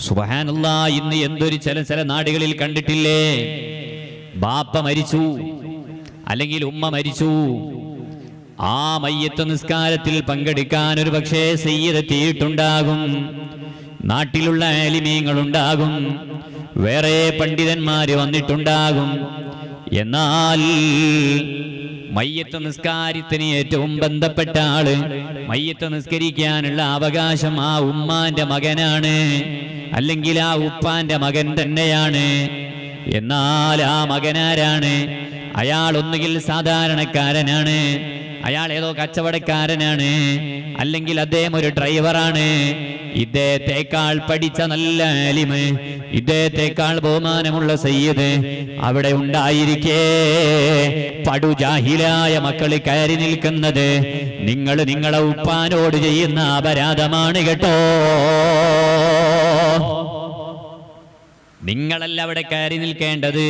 സുബ്ഹാനല്ലാഹ്, ഇന്ന് എന്തൊരു ചില നാടുകളിൽ കണ്ടിട്ടില്ലേ? ബാപ്പ മരിച്ചു അല്ലെങ്കിൽ ഉമ്മ മരിച്ചു, ആ മയ്യത്ത് നിസ്കാരത്തിൽ പങ്കെടുക്കാൻ ഒരു പക്ഷേ സയ്യിദ് എത്തിയിട്ടുണ്ടാകും, നാട്ടിലുള്ള ആലിമീങ്ങളുണ്ടാകും, വേറെ പണ്ഡിതന്മാര് വന്നിട്ടുണ്ടാകും. എന്നാൽ മയ്യത്ത് നിസ്കാരത്തിന് ഏറ്റവും ബന്ധപ്പെട്ട ആള്, മയ്യത്ത് നിസ്കരിക്കാനുള്ള അവകാശം ആ ഉമ്മാന്റെ മകനാണ്, അല്ലെങ്കിൽ ആ ഉപ്പാന്റെ മകൻ തന്നെയാണ്. എന്നാൽ ആ മകനാരാണ്? അയാൾ ഒന്നുകിൽ സാധാരണക്കാരനാണ്, അയാൾ ഏതോ കച്ചവടക്കാരനാണ്, അല്ലെങ്കിൽ അദ്ദേഹം ഒരു ഡ്രൈവറാണ്. ഇദ്ദേഹത്തെക്കാൾ പഠിച്ച നല്ല ആലിമ്, ഇദ്ദേഹത്തെക്കാൾ ബഹുമാനമുള്ള സയ്യിദ് അവിടെ ഉണ്ടായിരിക്കേ പടുജാഹിലായ മക്കള് കയറി നിൽക്കുന്നത് നിങ്ങൾ നിങ്ങളെ ഉപ്പാനോട് ചെയ്യുന്ന അപരാധമാണ് കേട്ടോ. നിങ്ങളല്ല അവിടെ കയറി നിൽക്കേണ്ടത്,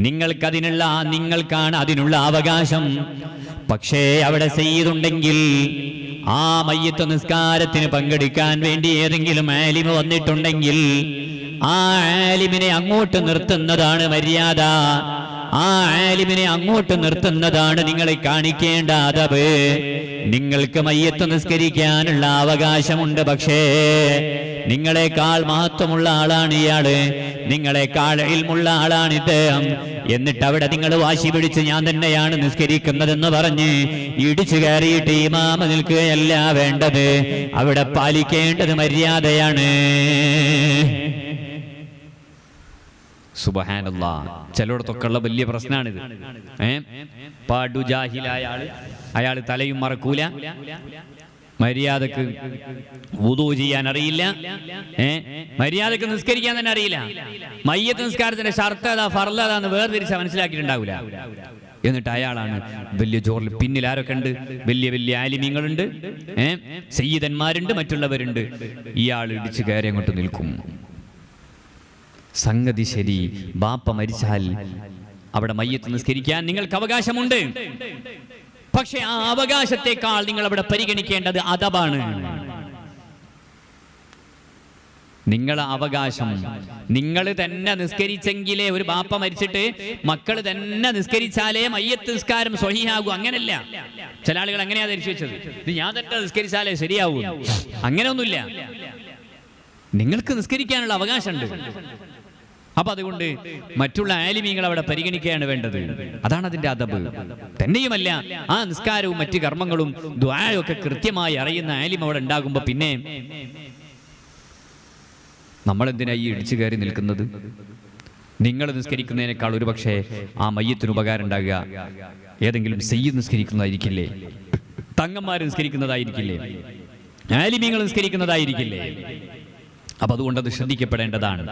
നിങ്ങൾക്കാണ് അതിനുള്ള അവകാശം. പക്ഷേ അവിടെ സയ്യിദുണ്ടെങ്കിൽ ആ മയ്യത്ത് നിസ്കാരത്തിന് പങ്കെടുക്കാൻ വേണ്ടി ഏതെങ്കിലും ആലിമ് വന്നിട്ടുണ്ടെങ്കിൽ ആ ആലിമിനെ അങ്ങോട്ട് നിർത്തുന്നതാണ് മര്യാദ, ആ ആലിമിനെ അങ്ങോട്ട് നിർത്തുന്നതാണ് നിങ്ങളെ കാണിക്കേണ്ട അദബ്. നിങ്ങൾക്ക് മയ്യത്ത് നിസ്കരിക്കാനുള്ള അവകാശമുണ്ട്, പക്ഷേ നിങ്ങളെക്കാൾ മഹത്വമുള്ള ആളാണ് ഇയാള്, നിങ്ങളെക്കാൾ ഇൽമുള്ള ആളാണ് ഇദ്ദേഹം. എന്നിട്ട് അവിടെ നിങ്ങൾ വാശി പിടിച്ച് ഞാൻ തന്നെയാണ് നിസ്കരിക്കുന്നതെന്ന് പറഞ്ഞ് ഇടിച്ചു കയറിയിട്ട് ഇമാമ നിൽക്കുകയല്ല വേണ്ടത്, അവിടെ പാലിക്കേണ്ടത് മര്യാദയാണ്. സുബ്ഹാനല്ലാഹ്, ചിലയിടത്തൊക്കെ ഉള്ള വലിയ പ്രശ്നമാണിത്. പാടുജാഹിലായ ആള്, അയാൾ തലയും മറക്കൂല, മര്യാദക്ക് വുദൂ ചെയ്യാൻ അറിയില്ല, മര്യാദക്ക് നിസ്കരിക്കാൻ തന്നെ അറിയില്ല, മയ്യത്ത് നിസ്കാരത്തിന്റെ ഷർത്ത് ഏതാ ഫർള് ഏതാന്ന് വേർതിരിച്ച മനസ്സിലാക്കിയിട്ടുണ്ടാവില്ല. എന്നിട്ട് അയാളാണ് വലിയ ജോറിൽ. പിന്നിൽ ആരൊക്കെ ഉണ്ട്? വലിയ വലിയ ആലിമീങ്ങളുണ്ട്, സയ്യിദന്മാരുണ്ട്, മറ്റുള്ളവരുണ്ട്. ഇയാൾ ഇടിച്ചു കയറി അങ്ങോട്ട് നിൽക്കും. സംഗതി ശരി, ബാപ്പ മരിച്ചാൽ അവിടെ മയ്യത്ത് നിസ്കരിക്കാൻ നിങ്ങൾക്ക് അവകാശമുണ്ട്, പക്ഷെ ആ അവകാശത്തെക്കാൾ നിങ്ങൾ അവിടെ പരിഗണിക്കേണ്ടത് അദബാണ്. നിങ്ങളെ അവകാശം നിങ്ങൾ തന്നെ നിസ്കരിച്ചെങ്കിലേ, ഒരു ബാപ്പ മരിച്ചിട്ട് മക്കൾ തന്നെ നിസ്കരിച്ചാലേ മയ്യത്ത് നിസ്കാരം സ്വഹീഹാകൂ. അങ്ങനല്ല, ചില ആളുകൾ അങ്ങനെയാ ധരിച്ചു വെച്ചത്, ഇത് ഞാൻ തന്നെ നിസ്കരിച്ചാലേ ശരിയാവൂ. അങ്ങനെയൊന്നുമില്ല, നിങ്ങൾക്ക് നിസ്കരിക്കാനുള്ള അവകാശമുണ്ട്. അപ്പൊ അതുകൊണ്ട് മറ്റുള്ള ആലിമീങ്ങൾ അവിടെ പരിഗണിക്കുകയാണ് വേണ്ടത്. അതാണ് അതിന്റെ അദബ്. തന്നെയുമല്ല, ആ നിസ്കാരവും മറ്റു കർമ്മങ്ങളും ദുആയും ഒക്കെ കൃത്യമായി അറിയുന്ന ആലിം അവിടെ ഉണ്ടാകുമ്പോ പിന്നെ നമ്മളെന്തിനാ ഈ ഇടിച്ചു കയറി നിൽക്കുന്നത്? നിങ്ങൾ നിസ്കരിക്കുന്നതിനേക്കാൾ ഒരു പക്ഷേ ആ മയ്യത്തിന് ഉപകാരം ഉണ്ടാകുക ഏതെങ്കിലും സയ്യിദ് നിസ്കരിക്കുന്നതായിരിക്കില്ലേ, തങ്ങന്മാർ നിസ്കരിക്കുന്നതായിരിക്കില്ലേ, ആലിമീങ്ങൾ നിസ്കരിക്കുന്നതായിരിക്കില്ലേ. അപ്പൊ അതുകൊണ്ട് അത് ശ്രദ്ധിക്കപ്പെടേണ്ടതാണ്.